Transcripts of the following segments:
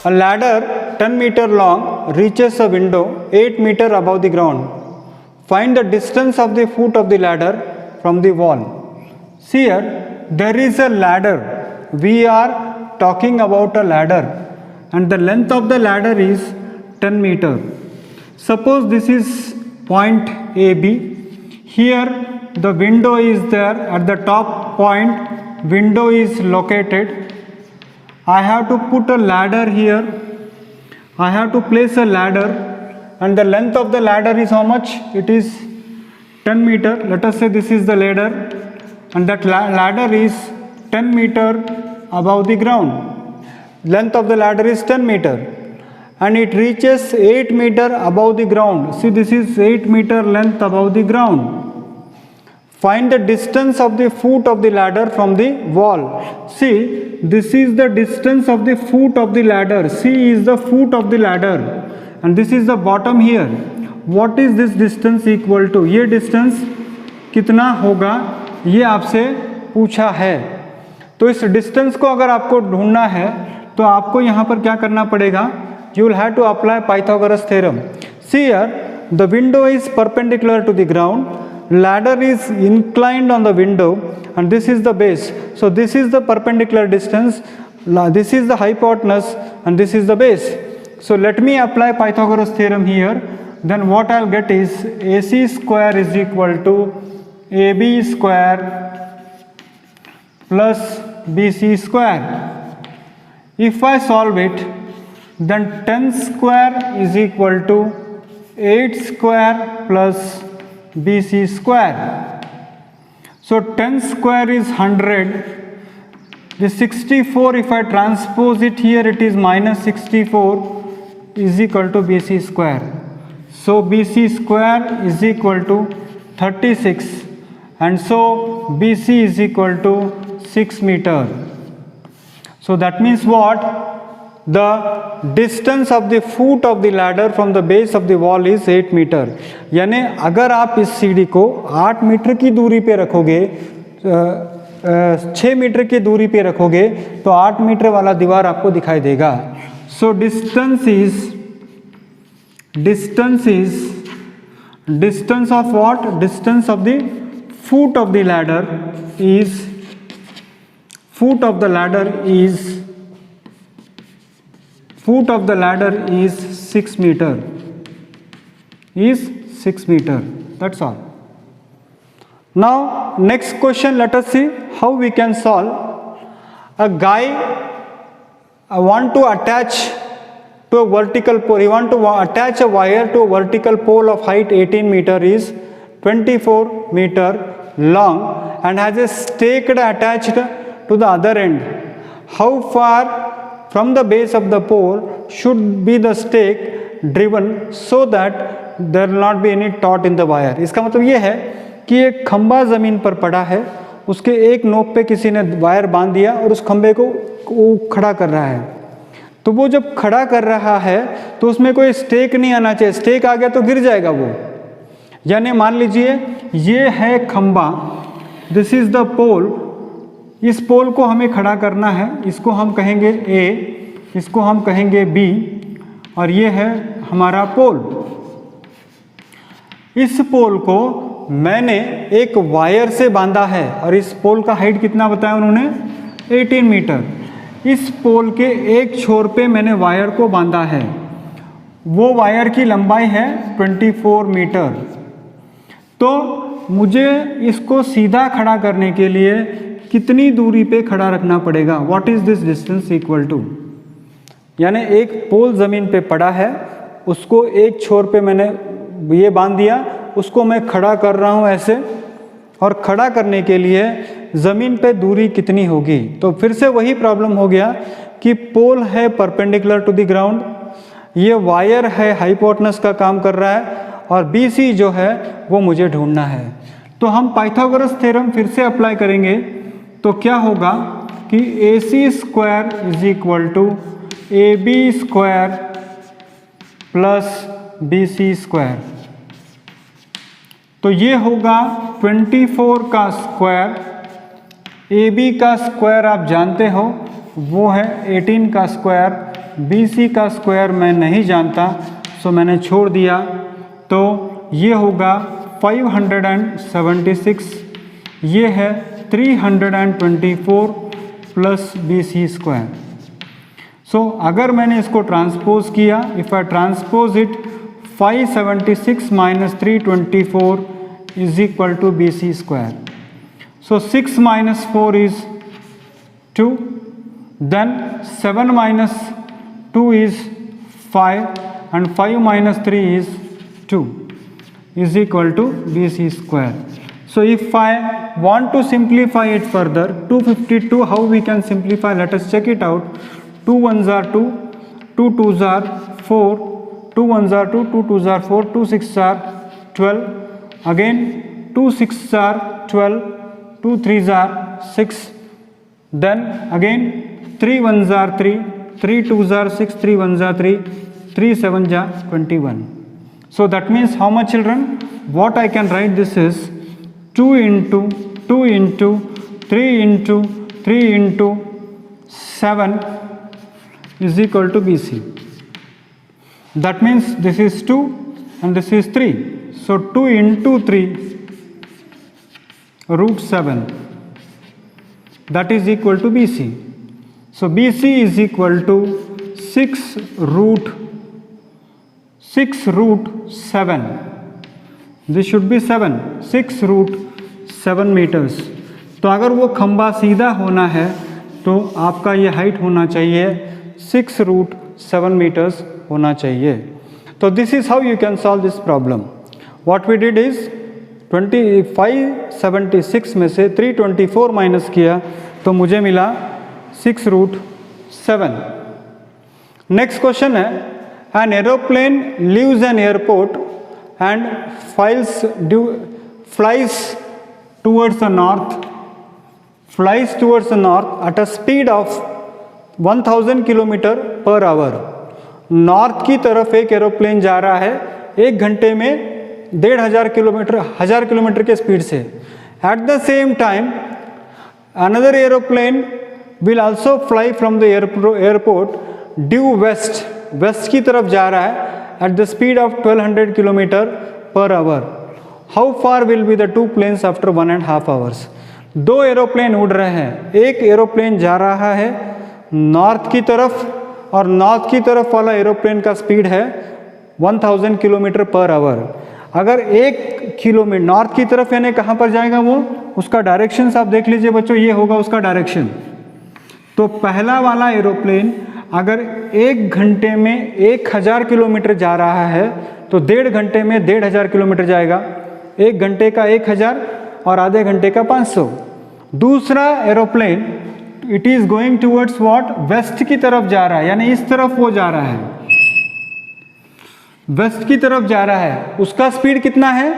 A ladder 10 meter long reaches a window 8 meter above the ground. Find the distance of the foot of the ladder from the wall. See here, there is a ladder. We are talking about a ladder and the length of the ladder is 10 meter. Suppose this is point AB. Here the window is there. At the top point window is located. I have to put a ladder here. I have to place a ladder and the length of the ladder is how much? It is 10 meter. Let us say this is the ladder and that ladder is 10 meter above the ground. Length of the ladder is 10 meter and it reaches 8 meter above the ground. See, this is 8 meter length above the ground. Find the distance of the foot of the ladder from the wall. See, this is the distance of the foot of the ladder. C is the foot of the ladder and this is the bottom here. What is this distance equal to? ये distance कितना होगा ये आपसे पूछा है. तो इस distance को अगर आपको ढूंढना है तो आपको यहाँ पर क्या करना पड़ेगा? You will have to apply Pythagoras theorem. See here, the window is perpendicular to the ground. Ladder is inclined on the window and this is the base. So this is the perpendicular distance, this is the hypotenuse and this is the base. So let me apply Pythagoras theorem here. Then what I'll get is AC square is equal to AB square plus BC square. If I solve it, then 10 square is equal to 8 square plus BC square. So 10 square is 100. The 64, if I transpose it here, it is minus 64 is equal to BC square. So BC square is equal to 36 and so BC is equal to 6 meter. So that means what? The distance of the foot of the ladder from the base of the wall is 8 meter. यानी अगर आप इस सीढ़ी को 8 metre की दूरी पे रखोगे, 6 मीटर की दूरी पे रखोगे तो 8 मीटर वाला दीवार आपको दिखाई देगा. So distance of what? Distance of the foot of the ladder is 6 meter. Is 6 meter. That's all. Now next question, let us see how we can solve. A guy want to attach to a vertical pole. He want to attach a wire to a vertical pole of height 18 meter is 24 meter long and has a stake attached to the other end. How far from the base of the pole should be the stake driven so that there will not be any taut in the wire? इसका मतलब ये है कि एक खंबा ज़मीन पर पड़ा है, उसके एक नोक पे किसी ने वायर बांध दिया और उस खंबे को खड़ा कर रहा है. तो वो जब खड़ा कर रहा है तो उसमें कोई स्टेक नहीं आना चाहिए. स्टेक आ गया तो गिर जाएगा वो. यानी मान लीजिए ये है खंबा, दिस इज द पोल. इस पोल को हमें खड़ा करना है. इसको हम कहेंगे A, इसको हम कहेंगे B और ये है हमारा पोल. इस पोल को मैंने एक वायर से बांधा है और इस पोल का हाइट कितना बताया उन्होंने? 18 मीटर. इस पोल के एक छोर पे मैंने वायर को बांधा है. वो वायर की लंबाई है 24 मीटर. तो मुझे इसको सीधा खड़ा करने के लिए कितनी दूरी पे खड़ा रखना पड़ेगा? What is this distance equal to? यानी एक पोल ज़मीन पे पड़ा है, उसको एक छोर पे मैंने ये बांध दिया, उसको मैं खड़ा कर रहा हूँ ऐसे, और खड़ा करने के लिए ज़मीन पे दूरी कितनी होगी? तो फिर से वही प्रॉब्लम हो गया कि पोल है परपेंडिकुलर टू द ग्राउंड, ये वायर है हाइपोटेनस का काम कर रहा है और BC जो है वो मुझे ढूंढना है. तो हम पाइथागोरस थ्योरम फिर से अप्लाई करेंगे तो क्या होगा कि AC square is equal to AB square plus BC square. तो ये होगा 24 का स्क्वायर, AB का स्क्वायर आप जानते हो वो है 18 का स्क्वायर बी सी का स्क्वायर मैं नहीं जानता, सो मैंने छोड़ दिया। तो ये होगा 576, ये है 324 plus B C square. So अगर मैंने इसको ट्रांसपोज किया, if I transpose it, 576 minus 324 is equal to B C square. So 6 minus 4 is 2, then 7 minus 2 is 5 and 5 minus 3 is 2 is equal to BC square. So if I want to simplify it further, 252, how we can simplify? Let us check it out. 2 1s are 2, 2 2s are 4, 2 1s are 2, 2 2s are 4, 2 6s are 12, again 2 6s are 12, 2 3s are 6, then again 3 1s are 3, 3 2s are 6, 3 1s are 3, 3 7s are 21. So that means how much, children? What I can write this is 2 into 2 into 3 into 3 into 7 is equal to BC. That means this is 2 and this is 3. So 2 into 3 root 7, that is equal to BC. So BC is equal to 6 root 7. This should be 7, 6 root 7 meters. तो अगर वो खंबा सीधा होना है तो आपका ये हाइट होना चाहिए 6 root 7 meters होना चाहिए। तो this is how you can solve this problem. What we did is 576 में से 324 माइनस किया तो मुझे मिला 6 root 7। नेक्स्ट क्वेश्चन है, an aeroplane leaves an airport and flies towards the north at a speed of 1000 kilometre per hour. North की तरफ एक एरोप्लेन जा रहा है 1 घंटे में 1000 किलोमीटर के स्पीड से। At the same time another aeroplane will also fly from the airport due west की तरफ जा रहा है at the speed of 1200 kilometre per hour. How far will be the two planes after 1.5 hours? 2 aeroplane उड़ रहे हैं, एक aeroplane जा रहा है नॉर्थ की तरफ और नॉर्थ की तरफ वाला एरोप्लेन का स्पीड है 1000 किलोमीटर पर आवर। अगर 1 किलोमीटर नॉर्थ की तरफ यानी कहाँ पर जाएगा वो, उसका डायरेक्शन आप देख लीजिए बच्चों, ये होगा उसका डायरेक्शन। तो पहला वाला एरोप्लेन अगर 1 घंटे में 1000 किलोमीटर जा रहा है तो 1.5 घंटे में 1500 किलोमीटर जाएगा। 1 घंटे का 1000 और आधे घंटे का 500। दूसरा aeroplane it is going towards what, west की तरफ जा रहा है, यानी इस तरफ वो जा रहा है, वेस्ट की तरफ जा रहा है। उसका स्पीड कितना है,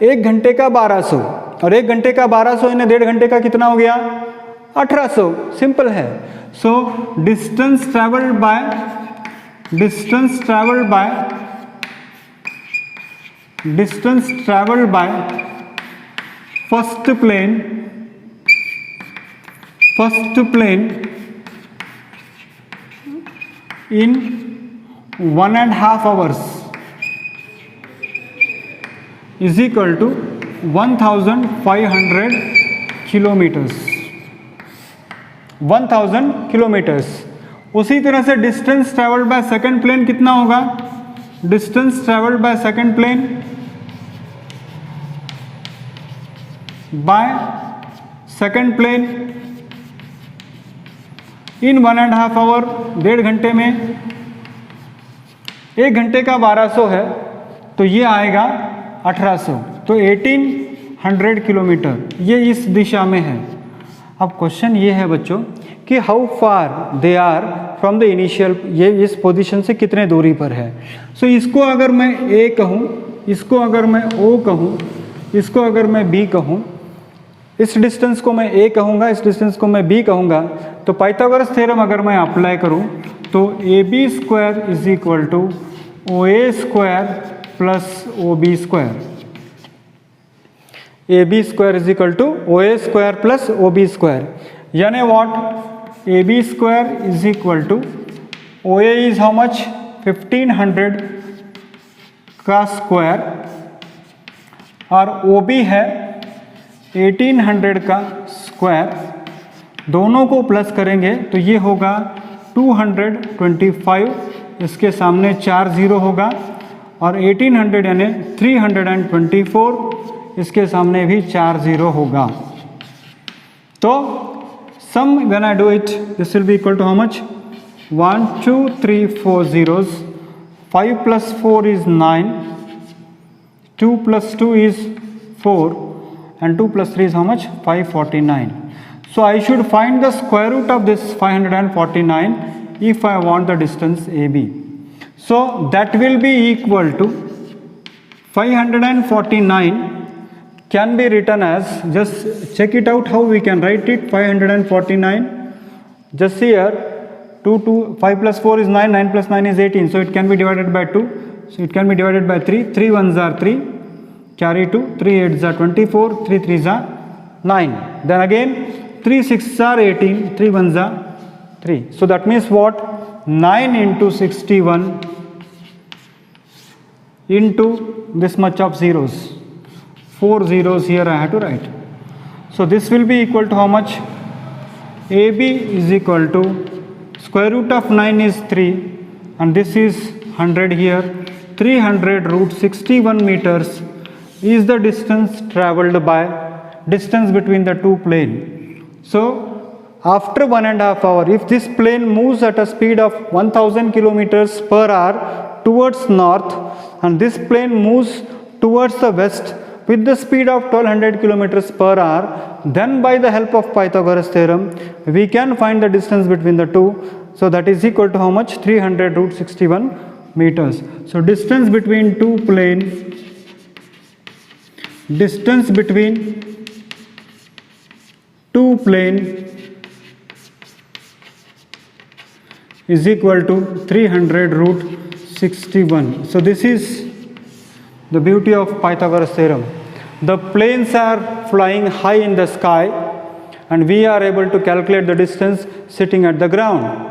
1 घंटे का 1200 और 1 घंटे का 1200 यानी 1.5 घंटे का कितना हो गया, 1800। सिंपल है। So distance travelled by first plane in 1.5 hours is equal to 1500 kilometers। 1000 kilometres. उसी तरह से distance travelled by second plane कितना होगा, distance travelled by second plane in 1.5 hour, 1.5 घंटे में, 1 घंटे का 1200 है तो ये आएगा 1800, तो 1800 किलोमीटर ये इस दिशा में है। अब क्वेश्चन ये है बच्चों कि how far they are from the initial, ये इस पोजीशन से कितने दूरी पर है। सो इसको अगर मैं ए कहूँ, इसको अगर मैं ओ कहूँ, इसको अगर मैं बी कहूँ, इस डिस्टेंस को मैं ए कहूँगा, इस डिस्टेंस को मैं बी कहूँगा, तो पाइथागोरस थ्योरम अगर मैं अप्लाई करूँ तो A B square is equal to O A square plus O B square. A B square is equal to O A square plus O B square, यानी what, A B square is equal to OA is how much? 1500 का square और OB है 1800 का square, दोनों को plus करेंगे तो ये होगा 225, इसके सामने 4 जीरो होगा, और 1800 यानी 324, इसके सामने भी 4 जीरो होगा। तो sum when I do it this will be equal to how much? 1 2 3 4 zeros, 5 plus 4 is 9, 2 plus 2 is 4, and 2 plus 3 is how much? 549. So I should find the square root of this 549 if I want the distance AB. So that will be equal to 549 can be written as, just check it out how we can write it. 549, just here 5 plus 4 is 9, 9 plus 9 is 18, so it can be divided by 2, so it can be divided by 3, 3 ones are 3, carry 2, 3 8s are 24, 3 3s are 9, then again 3 6s are 18, 3 1s are 3, so that means what? 9 into 61 into this much of zeros, 4 zeros here I have to write. So this will be equal to how much? AB is equal to square root of 9 is 3, and this is 100 here, 300 root 61 meters is the distance travelled by, distance between the two planes. So after 1.5 hours, if this plane moves at a speed of 1000 kilometers per hour towards north, and this plane moves towards the west with the speed of 1200 kilometers per hour, then by the help of Pythagoras theorem we can find the distance between the two. So that is equal to how much? 300 root 61 meters. So distance between two planes, distance between two planes is equal to 300 root 61. So this is the beauty of Pythagoras theorem. The planes are flying high in the sky and we are able to calculate the distance sitting at the ground.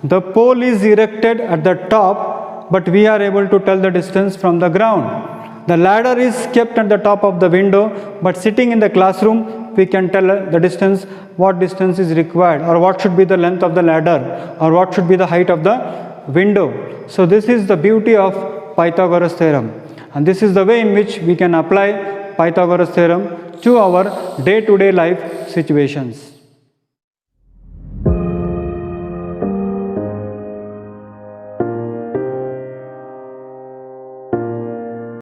The pole is erected at the top, but we are able to tell the distance from the ground. The ladder is kept at the top of the window, but sitting in the classroom we can tell the distance, what distance is required, or what should be the length of the ladder, or what should be the height of the window. So this is the beauty of Pythagoras theorem, and this is the way in which we can apply Pythagoras theorem to our day-to-day life situations.